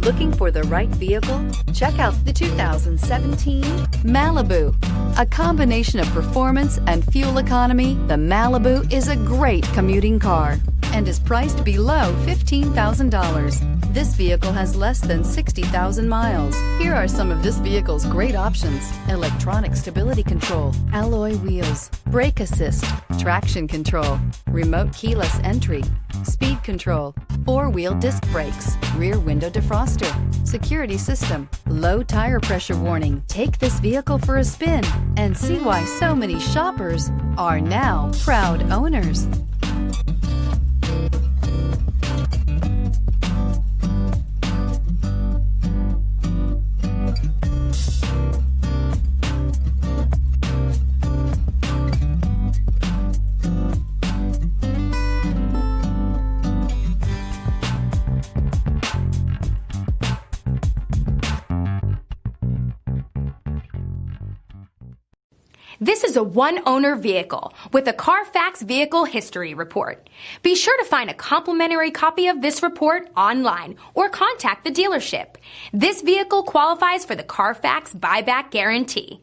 Looking for the right vehicle? Check out the 2017 Malibu. A combination of performance and fuel economy, the Malibu is a great commuting car and is priced below $15,000. This vehicle has less than 60,000 miles. Here are some of this vehicle's great options: electronic stability control, alloy wheels, brake assist, traction control, remote keyless entry, speed control, four-wheel disc brakes, rear window defroster, security system, low tire pressure warning. Take this vehicle for a spin and see why so many shoppers are now proud owners. This is a one-owner vehicle with a Carfax Vehicle History Report. Be sure to find a complimentary copy of this report online or contact the dealership. This vehicle qualifies for the Carfax Buyback Guarantee.